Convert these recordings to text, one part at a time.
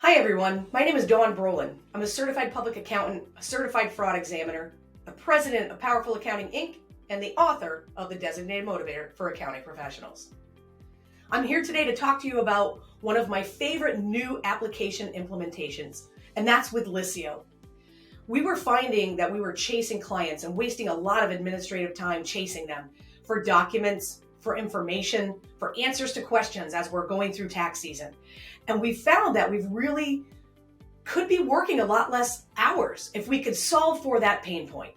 Hi everyone, my name is Brolin. I'm a certified public accountant, a certified fraud examiner, the president of Powerful Accounting Inc., and the author of the Designated Motivator for Accounting Professionals. I'm here today to talk to you about one of my favorite new application implementations, and that's with Liscio. We were finding that we were chasing clients and wasting a lot of administrative time chasing them for documents, for information, for answers to questions as we're going through tax season. And we found that we've really could be working a lot less hours if we could solve for that pain point.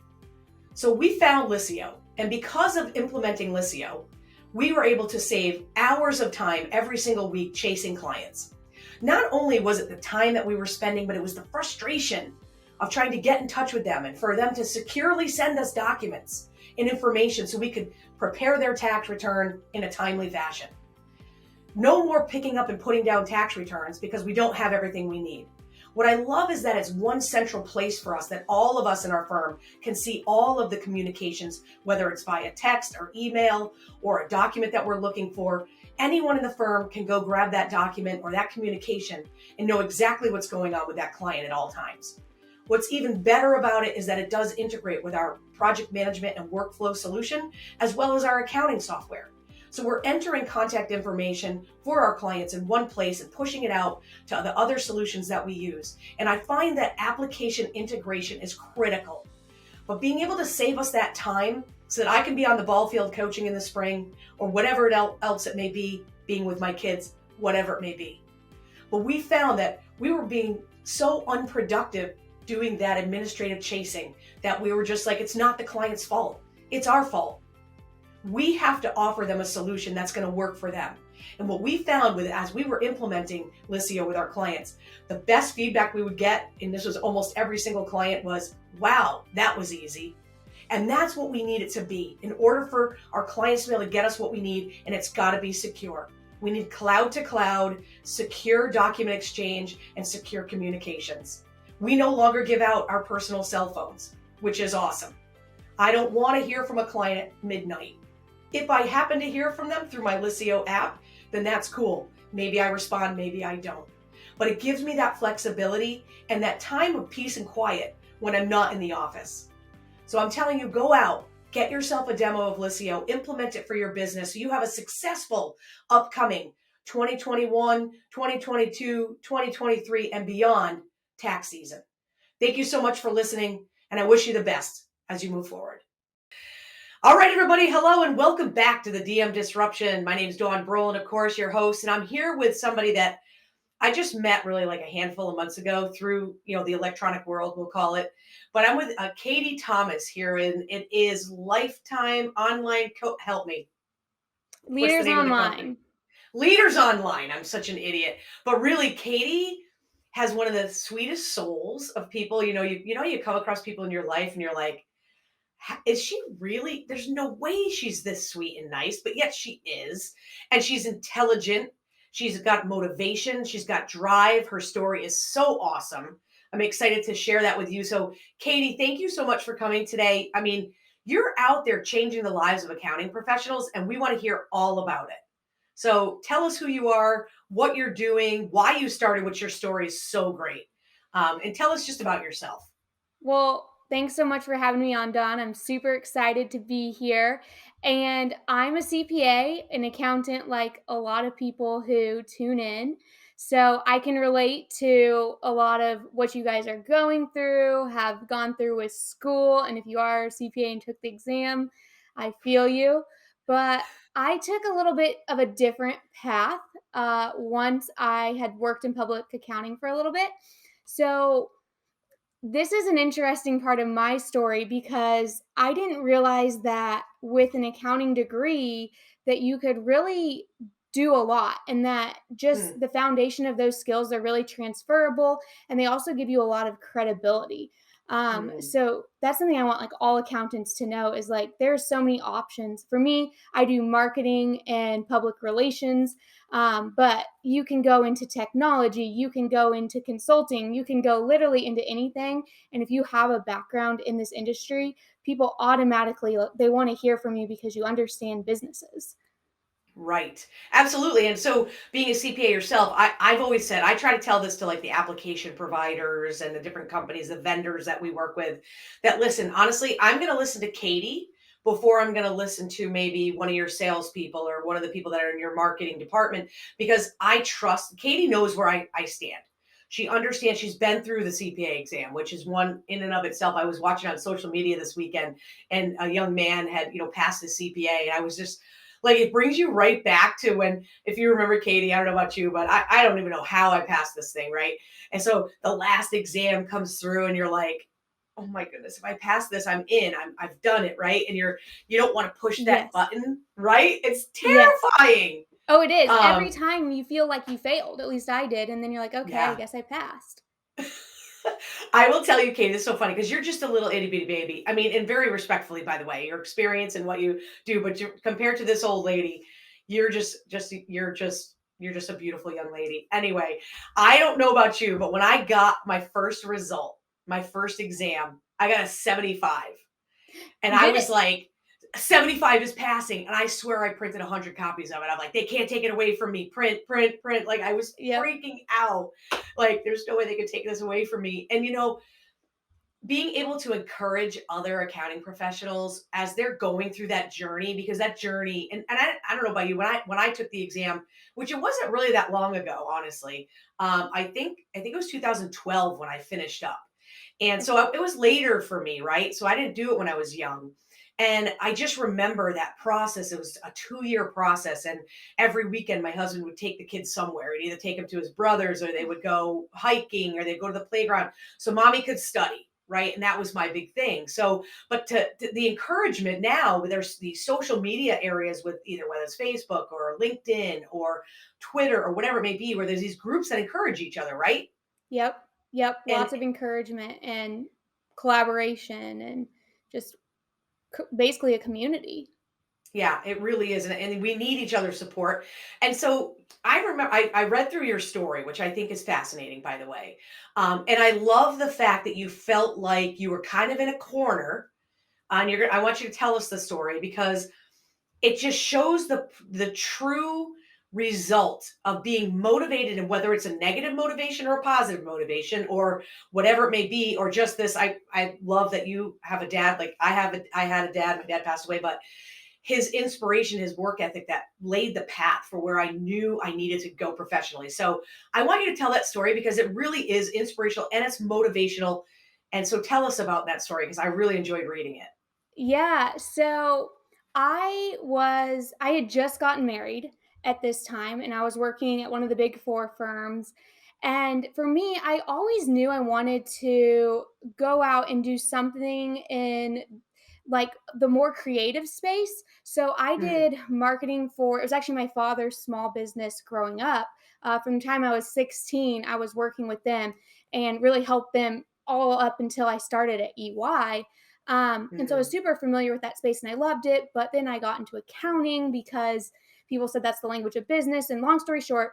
So we found Liscio, and because of implementing Liscio, we were able to save hours of time every single week chasing clients. Not only was it the time that we were spending, but it was the frustration of trying to get in touch with them and for them to securely send us documents and information so we could prepare their tax return in a timely fashion. No more picking up and putting down tax returns because we don't have everything we need. What I love is that it's one central place for us that all of us in our firm can see all of the communications, whether it's via text or email or a document that we're looking for. Anyone in the firm can go grab that document or that communication and know exactly what's going on with that client at all times. What's even better about it is that it does integrate with our project management and workflow solution, as well as our accounting software. So we're entering contact information for our clients in one place and pushing it out to the other solutions that we use. And I find that application integration is critical. But being able to save us that time so that I can be on the ball field coaching in the spring or whatever else it may be, being with my kids, whatever it may be. But we found that we were being so unproductive doing that administrative chasing that we were just like, it's not the client's fault. It's our fault. We have to offer them a solution that's going to work for them. And what we found with as we were implementing Liscio with our clients, the best feedback we would get, and this was almost every single client, was, wow, that was easy. And that's what we need it to be in order for our clients to be able to get us what we need, and it's got to be secure. We need cloud to cloud, secure document exchange, and secure communications. We no longer give out our personal cell phones, which is awesome. I don't want to hear from a client at midnight. If I happen to hear from them through my Liscio app, then that's cool. Maybe I respond, maybe I don't. But it gives me that flexibility and that time of peace and quiet when I'm not in the office. So I'm telling you, go out, get yourself a demo of Liscio, implement it for your business so you have a successful upcoming 2021, 2022, 2023, and beyond tax season. Thank you so much for listening, and I wish you the best as you move forward. All right, everybody, hello and welcome back to the DM Disruption. My name is Brolin, of course, your host, and I'm here with somebody that I just met really like a handful of months ago through, the electronic world, we'll call it. But I'm with Katie Thomas here, and it is Lifetime Online Help me. What's the Leaders name of the company? Online. Leaders Online. I'm such an idiot. But really, Katie has one of the sweetest souls of people. You come across people in your life and you're like, is she really? There's no way she's this sweet and nice, but yet she is. And she's intelligent. She's got motivation. She's got drive. Her story is so awesome. I'm excited to share that with you. So, Katie, thank you so much for coming today. I mean, you're out there changing the lives of accounting professionals, and we want to hear all about it. So tell us who you are, what you're doing, why you started, which your story is so great. And tell us just about yourself. Well, thanks so much for having me on, Dawn. I'm super excited to be here. And I'm a CPA, an accountant, like a lot of people who tune in. So I can relate to a lot of what you guys are going through, have gone through with school. And if you are a CPA and took the exam, I feel you. But I took a little bit of a different path once I had worked in public accounting for a little bit. So this is an interesting part of my story because I didn't realize that with an accounting degree that you could really do a lot, and that just the foundation of those skills are really transferable, and they also give you a lot of credibility. So that's something I want like all accountants to know is like there's so many options. For me, I do marketing and public relations. But you can go into technology, you can go into consulting, you can go literally into anything. And if you have a background in this industry, people automatically, they want to hear from you because you understand businesses. Right. Absolutely. And so being a CPA yourself, I've always said, I try to tell this to like the application providers and the different companies, the vendors that we work with, that listen, honestly, I'm going to listen to Katie before I'm going to listen to maybe one of your salespeople or one of the people that are in your marketing department, because I trust Katie knows where I stand. She understands, she's been through the CPA exam, which is one in and of itself. I was watching on social media this weekend and a young man had, passed the CPA. And I was just, like, it brings you right back to when, if you remember, Katie, I don't know about you, but I don't even know how I passed this thing, right? And so the last exam comes through and you're like, oh my goodness, if I pass this, I'm in. I've done it, right? And you don't want to push that Yes. button, right? It's Yes. terrifying. Oh, it is. Every Um, time you feel like you failed, at least I did, and then you're like, "Okay, I yeah. guess I passed." I will tell you, Katie, this is so funny because you're just a little itty bitty baby. I mean, and very respectfully, by the way, your experience and what you do, but compared to this old lady, you're just a beautiful young lady. Anyway, I don't know about you, but when I got my first result, my first exam, I got a 75. And You I did was it. like, 75 is passing. And I swear I printed 100 copies of it. I'm like, they can't take it away from me. Print, print, print. Like I was Yep. freaking out. Like there's no way they could take this away from me. And being able to encourage other accounting professionals as they're going through that journey, because that journey, and I don't know about you, when I took the exam, which it wasn't really that long ago, honestly. I think it was 2012 when I finished up. And Okay. so it was later for me, right? So I didn't do it when I was young. And I just remember that process. It was a 2-year process. And every weekend, my husband would take the kids somewhere. He'd either take them to his brother's or they would go hiking or they'd go to the playground so mommy could study. Right. And that was my big thing. So, but to the encouragement now, there's these social media areas with either whether it's Facebook or LinkedIn or Twitter or whatever it may be, where there's these groups that encourage each other. Right. Yep. Yep. And Lots of encouragement and collaboration and just basically a community. yeah, it really is, and we need each other's support. And so I remember I read through your story, which I think is fascinating, by the way. And I love the fact that you felt like you were kind of in a corner. And I want you to tell us the story because it just shows the true result of being motivated, and whether it's a negative motivation or a positive motivation or whatever it may be, or just this. I love that you have a dad like I had a dad. My dad passed away, but his inspiration, his work ethic that laid the path for where I knew I needed to go professionally. So I want you to tell that story because it really is inspirational and it's motivational. And so tell us about that story because I really enjoyed reading it. Yeah, so I had just gotten married at this time and I was working at one of the big 4 firms. And for me, I always knew I wanted to go out and do something in like the more creative space. So I Mm, did marketing for it was actually my father's small business growing up. From the time I was 16, I was working with them and really helped them all up until I started at EY. And so I was mm, super familiar with that space and I loved it. But then I got into accounting because people said that's the language of business. And long story short,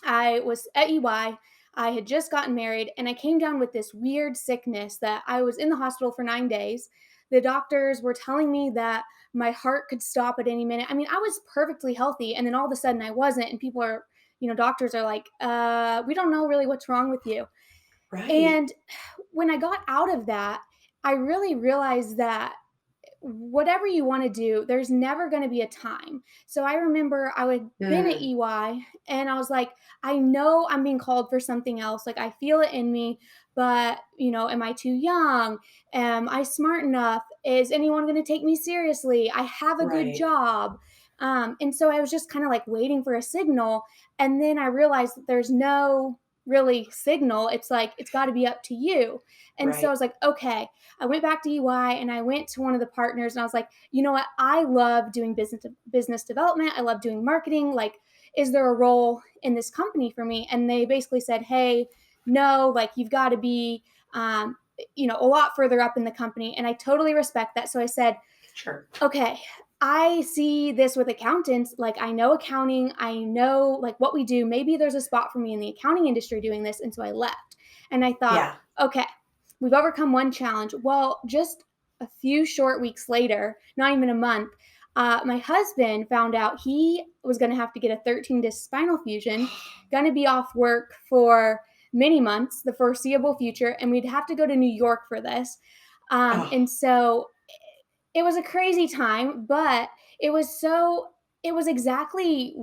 I was at EY. I had just gotten married and I came down with this weird sickness that I was in the hospital for 9 days. The doctors were telling me that my heart could stop at any minute. I mean, I was perfectly healthy. And then all of a sudden I wasn't. And people are, doctors are like, we don't know really what's wrong with you. right. And when I got out of that, I really realized that whatever you want to do, there's never going to be a time. So I remember I had been at Mm, EY and I was like, I know I'm being called for something else. Like I feel it in me, but am I too young? Am I smart enough? Is anyone going to take me seriously? I have a good right. job. And so I was just kind of like waiting for a signal. And then I realized that there's no really signal. It's like, it's got to be up to you. And so I Right. was like, okay, I went back to EY and I went to one of the partners and I was like, you know what? I love doing business development. I love doing marketing. Like, is there a role in this company for me? And they basically said, hey, no, like you've got to be, a lot further up in the company. And I totally respect that. So I said, Sure. okay, I see this with accountants. Like, I know accounting, I know like what we do. Maybe there's a spot for me in the accounting industry doing this. And so I left. And I thought, Yeah. okay, we've overcome one challenge. Well, just a few short weeks later, not even a month, My husband found out he was going to have to get a 13 disc spinal fusion, going to be off work for many months, the foreseeable future, and we'd have to go to New York for this. Oh, And so it was a crazy time, but it was so, it was exactly,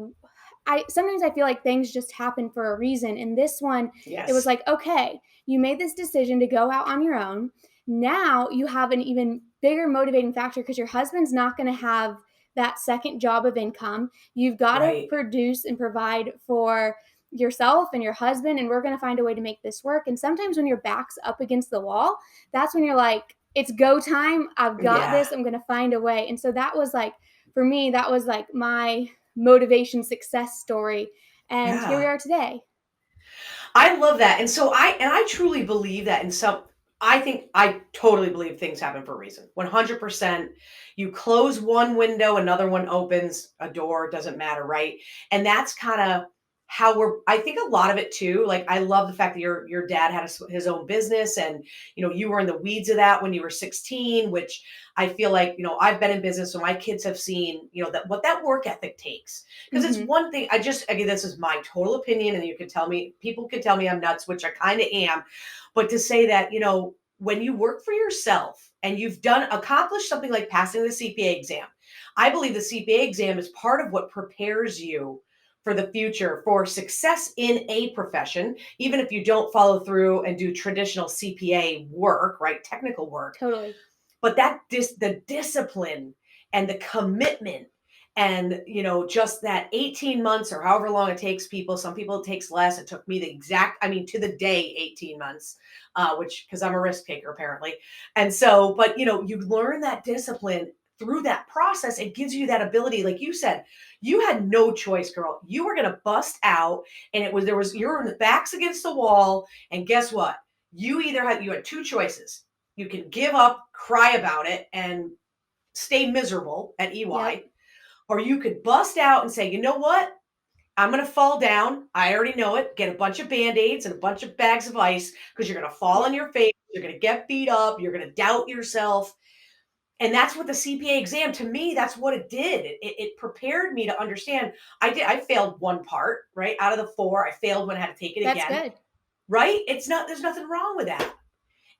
I sometimes I feel like things just happen for a reason. And this one, it was yes. like, okay, you made this decision to go out on your own. Now you have an even bigger motivating factor because your husband's not going to have that second job of income. You've got to Right. produce and provide for yourself and your husband, and we're going to find a way to make this work. And sometimes when your back's up against the wall, that's when you're like, it's go time. I've got Yeah. this. I'm going to find a way. And so that was like, for me, that was like my motivation success story. And here we Yeah. are today. I love that. And so I truly believe that I think I totally believe things happen for a reason. 100%. You close one window, another one opens, a door, doesn't matter, right? And that's kind of how I think a lot of it too. Like I love the fact that your dad had his own business, and you were in the weeds of that when you were 16, which I feel like, I've been in business, so my kids have seen, that what that work ethic takes. Because it's Hmm. one thing, again, this is my total opinion, and people can tell me I'm nuts, which I kind of am. But to say that, when you work for yourself and you've accomplished something like passing the CPA exam, I believe the CPA exam is part of what prepares you for the future for success in a profession, even if you don't follow through and do traditional CPA work, right? Technical work. Totally. But the discipline and the commitment, and just that 18 months or however long it takes people, some people it takes less. It took me the exact, I mean, to the day, 18 months, which, because I'm a risk taker apparently. And so, but you learn that discipline through that process. It gives you that ability, like you said, you had no choice, girl. You were going to bust out, and you're in the backs against the wall. And guess what? You had two choices. You can give up, cry about it, and stay miserable at Yep. EY, or you could bust out and say, you know what? I'm going to fall down. I already know it. Get a bunch of band-aids and a bunch of bags of ice, because you're going to fall on Yep. your face. You're going to get beat up. You're going to doubt yourself. And that's what the CPA exam, to me, that's what it did. It prepared me to understand. I failed one part, right? Out of the four, I failed when I had to take it That's again, good. right? There's nothing wrong with that.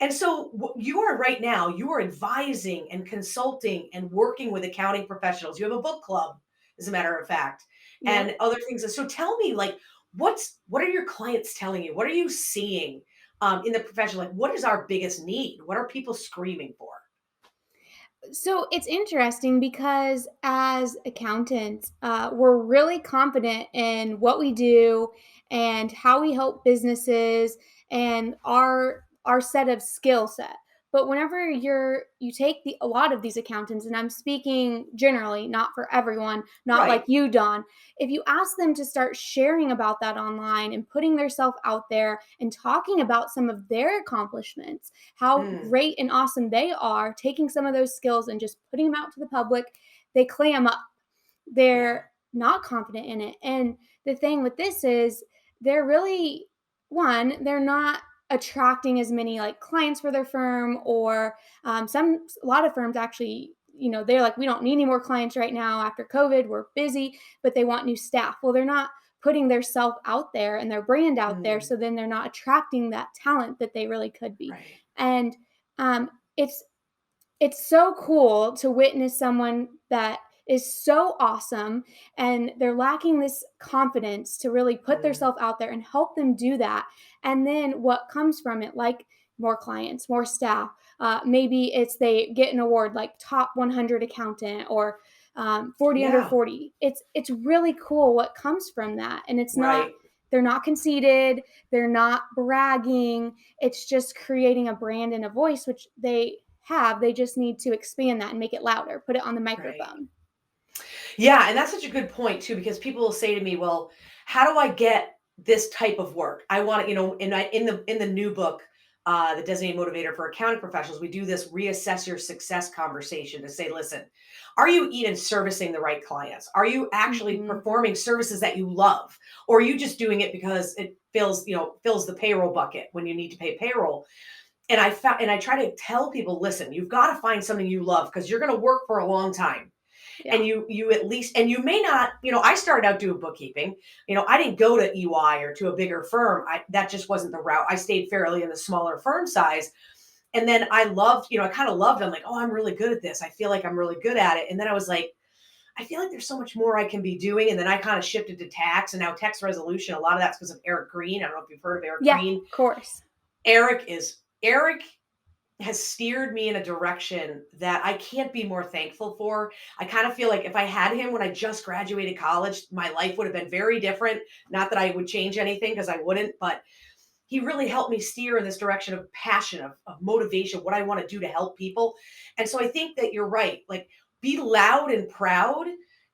And so you are right now, you are advising and consulting and working with accounting professionals. You have a book club, as a matter of fact, Yep. and other things. So tell me, like, what are your clients telling you? What are you seeing in the profession? Like, what is our biggest need? What are people screaming for? So it's interesting because as accountants, we're really confident in what we do and how we help businesses and our set of skill set. But whenever you take a lot of these accountants, and I'm speaking generally, not for everyone, not like Right. you, Don. If you ask them to start sharing about that online and putting themselves out there and talking about some of their accomplishments, how Mm, great and awesome they are, taking some of those skills and just putting them out to the public, they clam up. yeah. They're not confident in it. And the thing with this is they're really, one, they're not attracting as many like clients for their firm, or a lot of firms actually, they're like, we don't need any more clients right now after COVID, we're busy, but they want new staff. Well, they're not putting their self out there and their brand out there, Mm, so then they're not attracting that talent that they really could be. right. And um, it's it's so cool to witness someone that is so awesome and they're lacking this confidence to really put Mm, themselves out there and help them do that. And then what comes from it, like more clients, more staff. Maybe it's they get an award like top 100 accountant, or 40 under yeah. 40. It's really cool what comes from that. And it's not, Right. they're not conceited, they're not bragging, it's just creating a brand and a voice, which they have. They just need to expand that and make it louder, put it on the Right. microphone. Yeah, and that's such a good point too, because people will say to me, "Well, how do I get this type of work? I want to, in the new book, the Designated Motivator for Accounting Professionals, we do this reassess your success conversation to say, listen, are you even servicing the right clients? Are you actually Mhm. performing services that you love, or are you just doing it because it fills the payroll bucket when you need to pay payroll?" And I try to tell people, listen, you've got to find something you love, because you're going to work for a long time. Yeah. And you at least, and you may not, I started out doing bookkeeping. I didn't go to EY or to a bigger firm. That just wasn't the route. I stayed fairly in the smaller firm size. And then I loved, I kind of loved it. I'm like, oh, I'm really good at this. I feel like I'm really good at it. And then I was like, I feel like there's so much more I can be doing. And then I kind of shifted to tax and now tax resolution. A lot of that's because of Eric Green. I don't know if you've heard of Eric Yeah, Green. of course. Eric has steered me in a direction that I can't be more thankful for. I kind of feel like if I had him when I just graduated college, my life would have been very different. Not that I would change anything because I wouldn't, but he really helped me steer in this direction of passion, of motivation, what I want to do to help people. And so I think that you're right. Like, be loud and proud.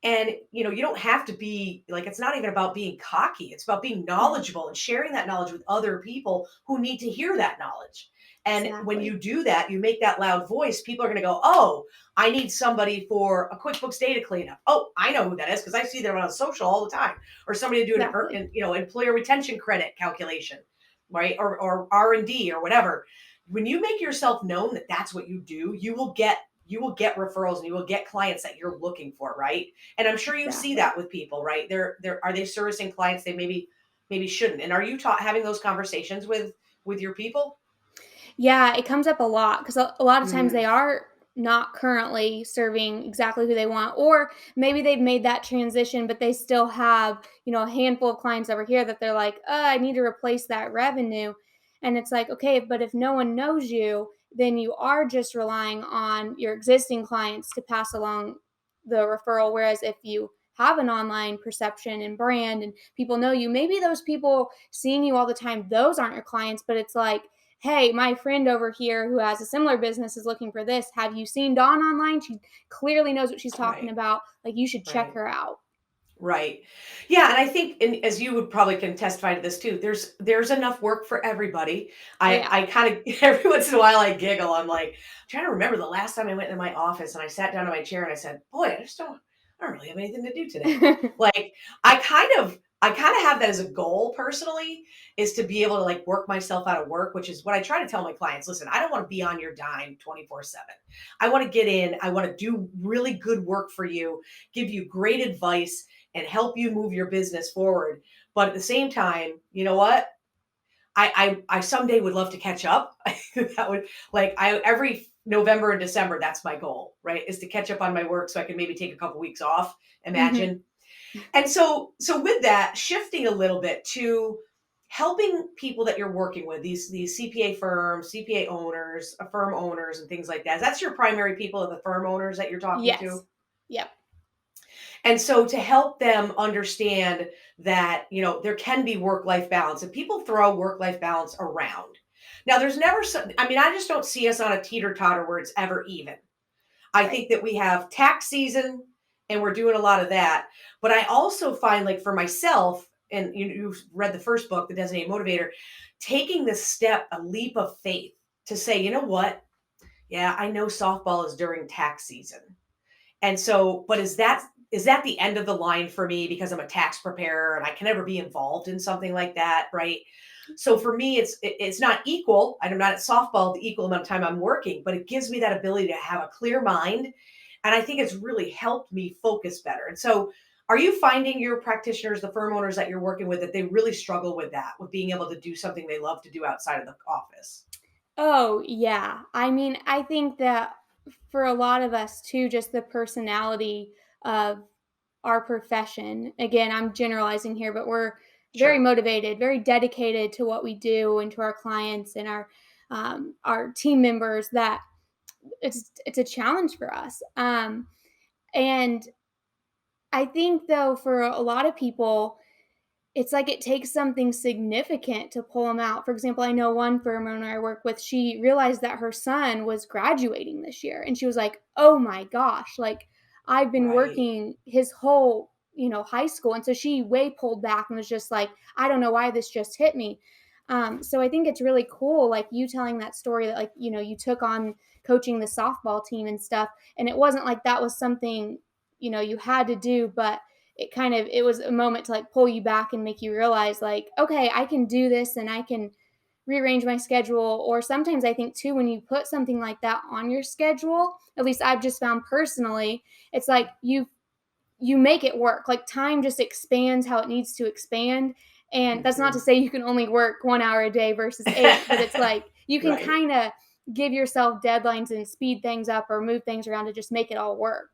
And, you don't have to be like, it's not even about being cocky. It's about being knowledgeable and sharing that knowledge with other people who need to hear that knowledge. And when Exactly. you do that, you make that loud voice, people are going to go, oh, I need somebody for a QuickBooks data cleanup. Oh, I know who that is because I see them on social all the time. Or somebody to do Exactly. an employer retention credit calculation, right? Or R&D or whatever. When you make yourself known that that's what you do, you will get referrals and you will get clients that you're looking for, right? And I'm sure you see Exactly. that with people, right? They're are they servicing clients they maybe shouldn't. And are you having those conversations with your people? Yeah, it comes up a lot because a lot of times they Mm, are not currently serving exactly who they want, or maybe they've made that transition, but they still have, a handful of clients over here that they're like, I need to replace that revenue. And it's like, okay, but if no one knows you, then you are just relying on your existing clients to pass along the referral. Whereas if you have an online perception and brand and people know you, maybe those people seeing you all the time, those aren't your clients, but it's like, hey, my friend over here who has a similar business is looking for this. Have you seen Dawn online? She clearly knows what she's talking right, about. Like, you should check right. her out. Right. Yeah, and I think, and as you would probably can testify to this too, there's enough work for everybody. Oh, I yeah. I kind of every once in a while I giggle. I'm like trying to remember the last time I went in my office and I sat down in my chair and I said, "Boy, I don't really have anything to do today." Like, I kind of have that as a goal personally, is to be able to like work myself out of work, which is what I try to tell my clients. Listen, I don't want to be on your dime 24/7. I want to get in, I want to do really good work for you, give you great advice and help you move your business forward. But at the same time, you know what? I someday would love to catch up. That would, like, I every November and December, that's my goal, right? Is to catch up on my work so I can maybe take a couple weeks off. Hmm. Imagine. And so with that, shifting a little bit to helping people that you're working with, these CPA firms, CPA owners, firm owners, and things like that. That's your primary people of the firm owners that you're talking Yes. to. Yep. And so to help them understand that, there can be work-life balance and people throw work-life balance around. Now there's never I mean, I just don't see us on a teeter-totter where it's ever even. I Right. think that we have tax season and we're doing a lot of that. But I also find, like, for myself, and you've read the first book, The Designated Motivator, taking this step, a leap of faith to say, you know what? Yeah, I know softball is during tax season. And so, but is that the end of the line for me because I'm a tax preparer and I can never be involved in something like that, right? So for me, it's not equal. I'm not at softball the equal amount of time I'm working, but it gives me that ability to have a clear mind, and I think it's really helped me focus better. And so, are you finding your practitioners, the firm owners that you're working with, that they really struggle with that, with being able to do something they love to do outside of the office? Oh, yeah. I mean, I think that for a lot of us too, just the personality of our profession. Again, I'm generalizing here, but we're very Sure. motivated, very dedicated to what we do and to our clients and our team members. That it's a challenge for us. And I think though for a lot of people, it's like it takes something significant to pull them out. For example, I know one firm owner I work with, she realized that her son was graduating this year and she was like, "Oh my gosh, like I've been Right. working his whole, high school." And so she way pulled back and was just like, "I don't know why this just hit me." So I think it's really cool, like you telling that story that, like, you took on coaching the softball team and stuff, and it wasn't like that was something, you had to do, but it was a moment to like pull you back and make you realize like, okay, I can do this and I can rearrange my schedule. Or sometimes I think too, when you put something like that on your schedule, at least I've just found personally, it's like you make it work. Like time just expands how it needs to expand. And that's not to Mhm. say you can only work 1 hour a day versus 8, but it's like you can Right. kind of give yourself deadlines and speed things up or move things around to just make it all work.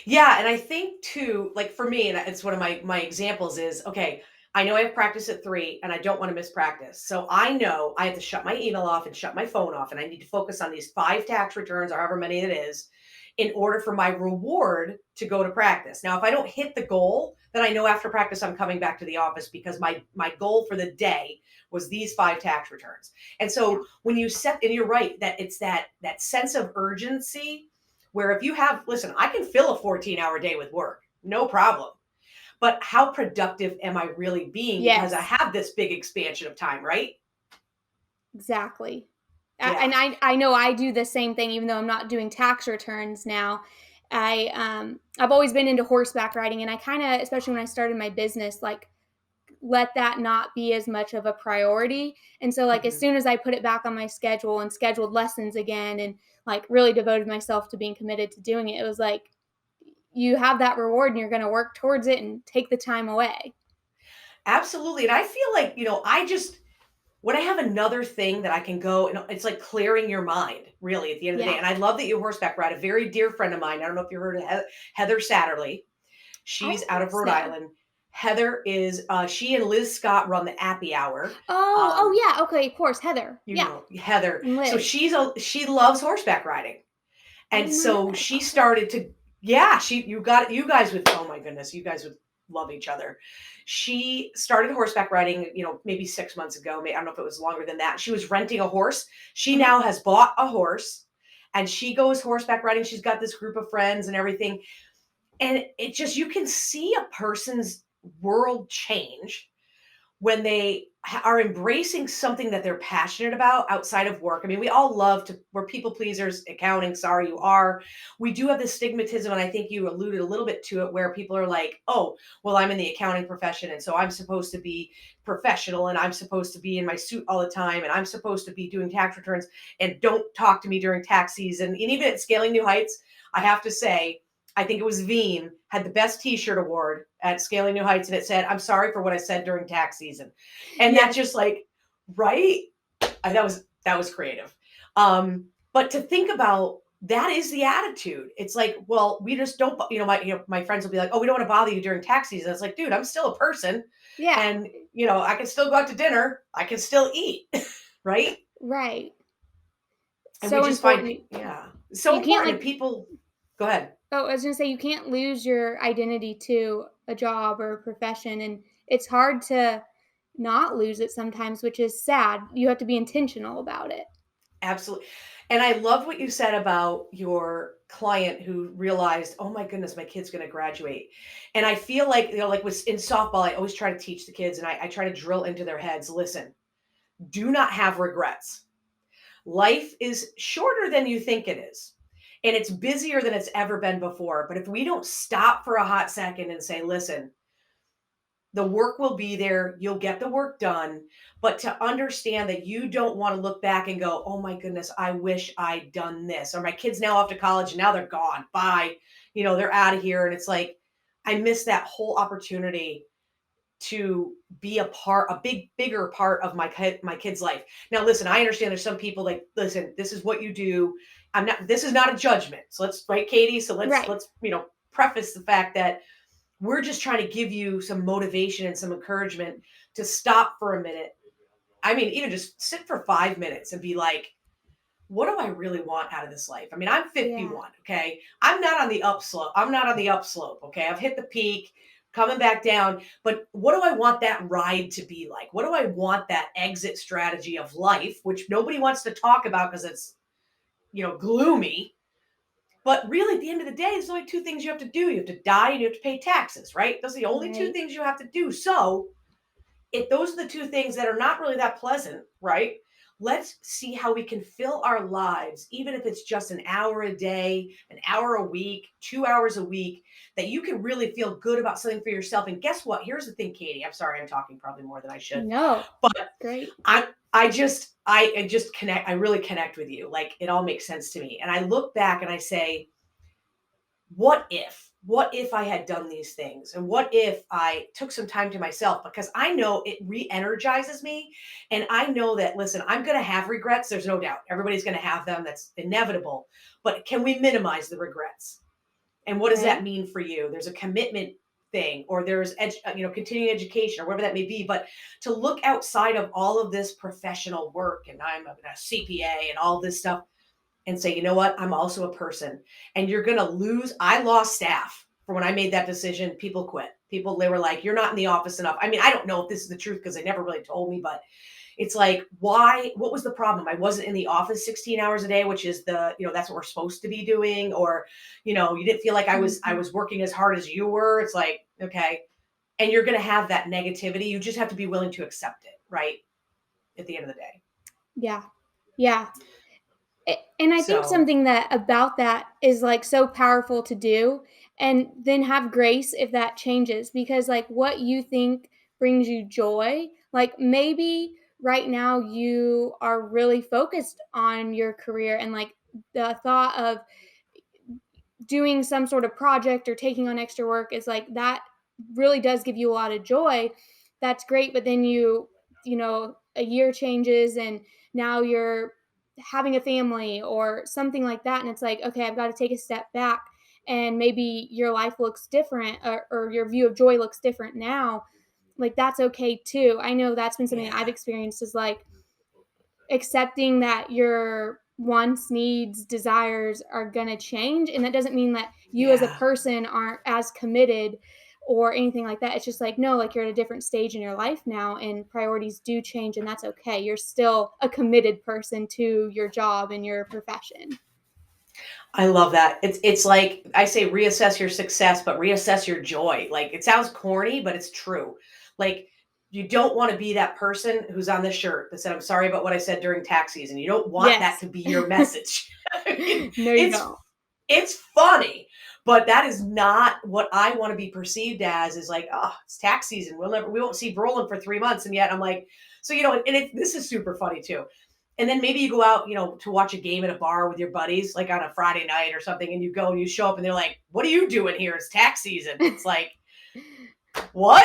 Yeah, and I think too, like for me, and it's one of my examples is okay. I know I have practice at 3, and I don't want to miss practice. So I know I have to shut my email off and shut my phone off, and I need to focus on these 5 tax returns or however many it is, in order for my reward to go to practice. Now, if I don't hit the goal, then I know after practice I'm coming back to the office because my goal for the day was these 5 tax returns. And Yeah. so when you set, and you're right that it's that sense of urgency where if you have, listen, I can fill a 14-hour day with work, no problem. But how productive am I really being because I Yes. have this big expansion of time, right? Exactly. And Yeah. I know I do the same thing even though I'm not doing tax returns now. I've always been into horseback riding, and I kind of, especially when I started my business, like let that not be as much of a priority. And so like as Mhm. soon as I put it back on my schedule and scheduled lessons again and like really devoted myself to being committed to doing it, it was like you have that reward and you're going to work towards it and take the time away. Absolutely. And I feel like, I just, when I have another thing that I can go, and it's like clearing your mind, really, at the end of the day. Yeah. And I love that you horseback ride. A very dear friend of mine, I don't know if you heard of Heather Satterley. I She's don't out think of Rhode so. Island. Heather is, she and Liz Scott run the Appy Hour. Oh, Um, yeah. Okay. Of course. Heather. Yeah. Heather. And So Liz. she loves horseback riding. I And did not know so that she about her. started to, yeah, you guys would, oh my goodness, you guys would love each other. She started horseback riding, maybe 6 months ago. I don't know if it was longer than that. She was renting a horse. She Mhm. now has bought a horse and she goes horseback riding. She's got this group of friends and everything. And it just, you can see a person's world change when they are embracing something that they're passionate about outside of work. I mean, we all love to, we're people pleasers, accounting, sorry, you are. We do have this stigmatism, and I think you alluded a little bit to it, where people are like, oh, well, I'm in the accounting profession, and so I'm supposed to be professional, and I'm supposed to be in my suit all the time, and I'm supposed to be doing tax returns, and don't talk to me during tax season. And even at Scaling New Heights, I have to say, I think it was Veen had the best T-shirt award at Scaling New Heights, and it said, "I'm sorry for what I said during tax season," and that Yes. just like, right? That was creative. But to think about that is the attitude. It's like, well, we just don't. My friends will be like, "Oh, we don't want to bother you during tax season." It's like, dude, I'm still a person, Yeah. and I can still go out to dinner. I can still eat, right? Right. And we So just find, important. yeah, so You can't important. And like people, go ahead. oh, I was gonna say you can't lose your identity to a job or a profession, and it's hard to not lose it sometimes, which is sad. You have to be intentional about it. Absolutely. And I love what you said about your client who realized, oh my goodness, my kid's going to graduate. And I feel like, like with in softball, I always try to teach the kids and I try to drill into their heads, listen, do not have regrets. Life is shorter than you think it is. And it's busier than it's ever been before. But if we don't stop for a hot second and say, listen, the work will be there. You'll get the work done. But to understand that you don't want to look back and go, oh my goodness, I wish I'd done this. Or my kids now off to college and now they're gone. Bye. They're out of here. And it's like, I miss that whole opportunity to be a bigger part of my kid's life. Now, listen, I understand there's some people like, listen, this is what you do. This is not a judgment. So let's, right, Katie. So let's, Right. let's, preface the fact that we're just trying to give you some motivation and some encouragement to stop for a minute. I mean, even just sit for 5 minutes and be like, what do I really want out of this life? I mean, I'm Yeah. 51. Okay. I'm not on the upslope. I'm not on the upslope. Okay. I've hit the peak, coming back down. But what do I want that ride to be like? What do I want that exit strategy of life, which nobody wants to talk about because it's, gloomy. But really, at the end of the day, there's only two things you have to do. You have to die and you have to pay taxes, right? Those are the only two Right. things you have to do. So, if those are the two things that are not really that pleasant, right? Let's see how we can fill our lives, even if it's just an hour a day, an hour a week, 2 hours a week, that you can really feel good about something for yourself. And guess what? Here's the thing, Katie. I'm sorry, I'm talking probably more than I should, No. but Great. I'm I just connect. I really connect with you. Like it all makes sense to me. And I look back and I say, what if I had done these things? And what if I took some time to myself? Because I know it re energizes me. And I know that, listen, I'm going to have regrets. There's no doubt. Everybody's going to have them. That's inevitable. But can we minimize the regrets? And what does that Right. mean for you? There's a commitment thing, or there's continuing education, or whatever that may be. But to look outside of all of this professional work, and I'm a CPA and all this stuff, and say, you know what? I'm also a person. And you're going to lose. I lost staff for when I made that decision. People quit. People, they were like, you're not in the office enough. I mean, I don't know if this is the truth because they never really told me, but it's like, why? What was the problem? I wasn't in the office 16 hours a day, which is that's what we're supposed to be doing. Or, you didn't feel like I Mhm. was working as hard as you were. It's like, okay. And you're going to have that negativity. You just have to be willing to accept it, right? At the end of the day. Yeah. Yeah. And I think So, something that about that is, like, so powerful to do, and then have grace if that changes, because, like, what you think brings you joy, like, maybe right now you are really focused on your career, and, like, the thought of doing some sort of project or taking on extra work is like that really does give you a lot of joy. That's great, but then a year changes and now you're having a family or something like that, and it's like, okay, I've got to take a step back, and maybe your life looks different, or your view of joy looks different now. Like, that's okay too. I know that's been something I've yeah, experienced, is like accepting that your wants, needs, desires are going to change. And that doesn't mean that you as a yeah. person aren't as committed or anything like that. It's just like, no, like, you're at a different stage in your life now and priorities do change, and that's okay. You're still a committed person to your job and your profession. I love that. It's like I say reassess your success, but reassess your joy. Like it sounds corny, but it's true. Like you don't want to be that person who's on the shirt that said, I'm sorry about what I said during tax season. You don't want that Yes. to be your message. I mean, No, you don't. it's funny, but that is not what I want to be perceived as, is like, oh, it's tax season. We won't see Brolin for 3 months. And yet I'm like, so, this is super funny too. And then maybe you go out, to watch a game at a bar with your buddies, like on a Friday night or something, and you go and you show up and they're like, what are you doing here? It's tax season. It's like, what?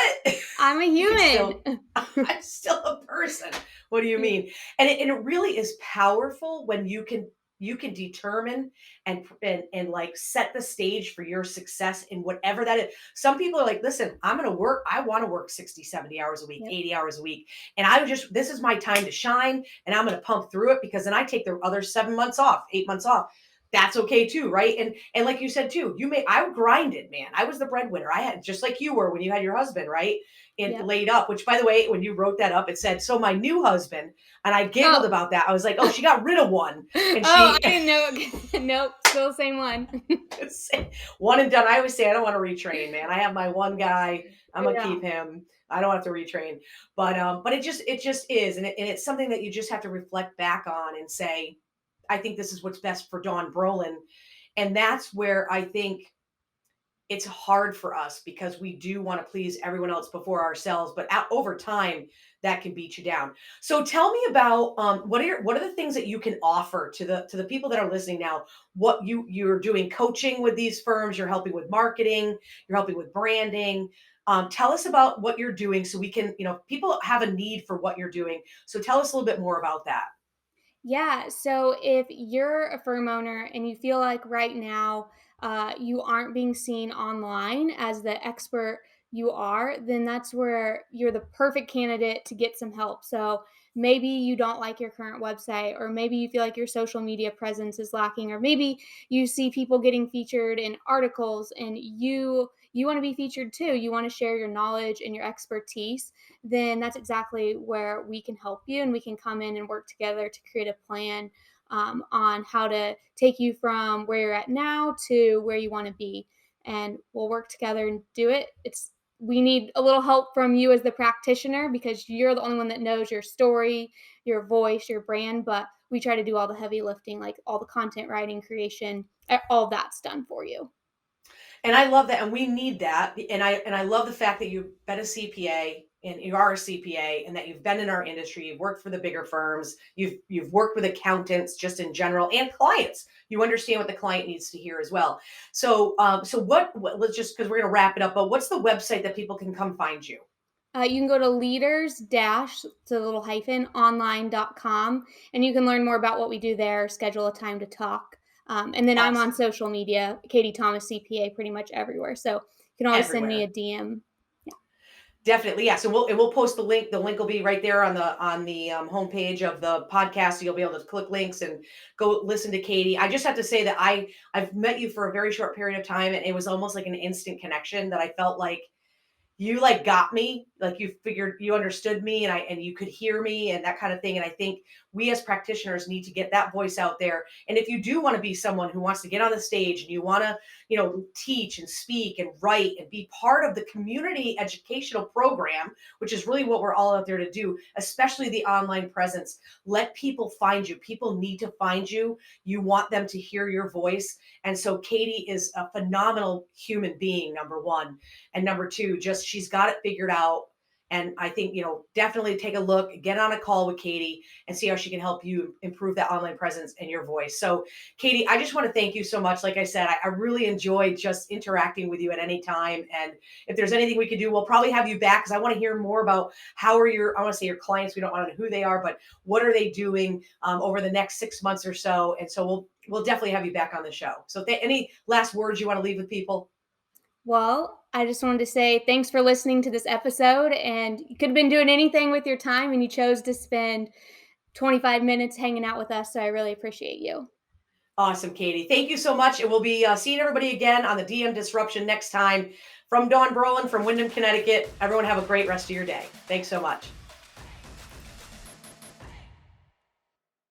I'm a I'm human. still, I'm still a person. What do you mean? And it really is powerful when you can determine and like set the stage for your success in whatever that is. Some people are like, listen, I want to work 60, 70 hours a week, Yep. 80 hours a week. And this is my time to shine, and I'm going to pump through it, because then I take the other 7 months off, 8 months off. That's okay too, right? And like you said too, I grinded, man. I was the breadwinner. I had, just like you were when you had your husband, right? And Yep. laid up, which, by the way, when you wrote that up, it said, so my new husband, and I giggled Oh. about that. I was like, oh, she got rid of one. And Oh, I she didn't know. Nope, still the same one. one and done. I always say, I don't want to retrain, man. I have my one guy. I'm gonna Yeah. keep him. I don't have to retrain. But it just is. And it's something that you just have to reflect back on and say, I think this is what's best for Dawn Brolin. And that's where I think it's hard for us, because we do want to please everyone else before ourselves, but over time that can beat you down. So tell me about, what are the things that you can offer to the people that are listening now? What you're doing coaching with these firms, you're helping with marketing, you're helping with branding. Tell us about what you're doing, so we can, people have a need for what you're doing. So tell us a little bit more about that. Yeah. So if you're a firm owner and you feel like right now you aren't being seen online as the expert you are, then that's where you're the perfect candidate to get some help. So maybe you don't like your current website, or maybe you feel like your social media presence is lacking, or maybe you see people getting featured in articles and you want to be featured too. You want to share your knowledge and your expertise, then that's exactly where we can help you, and we can come in and work together to create a plan on how to take you from where you're at now to where you want to be. And we'll work together and do it. We need a little help from you as the practitioner, because you're the only one that knows your story, your voice, your brand. But we try to do all the heavy lifting, like all the content writing, creation, all of that's done for you. And I love that, and we need that. And I love the fact that you've been a CPA. and you are a CPA and that you've been in our industry, you've worked for the bigger firms, you've worked with accountants just in general and clients. You understand what the client needs to hear as well. So, what let's just because we're going to wrap it up. But what's the website that people can come find you? You can go to leaders dash, it's a little hyphen, online.com, and you can learn more about what we do there, schedule a time to talk. And then I'm on Awesome, social media, Katie Thomas CPA, pretty much everywhere. So you can always send me a everywhere. DM. Yeah. Definitely, yeah. So we'll post the link. The link will be right there on the homepage of the podcast. So you'll be able to click links and go listen to Katie. I just have to say that I've met you for a very short period of time, and it was almost like an instant connection that I felt like you like got me, like you figured you understood me, and you could hear me and that kind of thing. And I think we as practitioners need to get that voice out there. And if you do want to be someone who wants to get on the stage and you want to, teach and speak and write and be part of the community educational program, which is really what we're all out there to do, especially the online presence, let people find you. People need to find you. You want them to hear your voice. And so Katie is a phenomenal human being, number one. And number two, just she's got it figured out. And I think, definitely take a look, get on a call with Katie and see how she can help you improve that online presence and your voice. So, Katie, I just want to thank you so much. Like I said, I really enjoyed just interacting with you at any time. And if there's anything we could do, we'll probably have you back because I want to hear more about how are I want to say your clients, we don't want to know who they are, but what are they doing over the next 6 months or so. And so we'll definitely have you back on the show. So any last words you want to leave with people? Well, I just wanted to say thanks for listening to this episode. And you could have been doing anything with your time, and you chose to spend 25 minutes hanging out with us. So I really appreciate you. Awesome, Katie. Thank you so much. And we'll be seeing everybody again on the DM Disruption next time. From Dawn Brolin from Wyndham, Connecticut. Everyone have a great rest of your day. Thanks so much.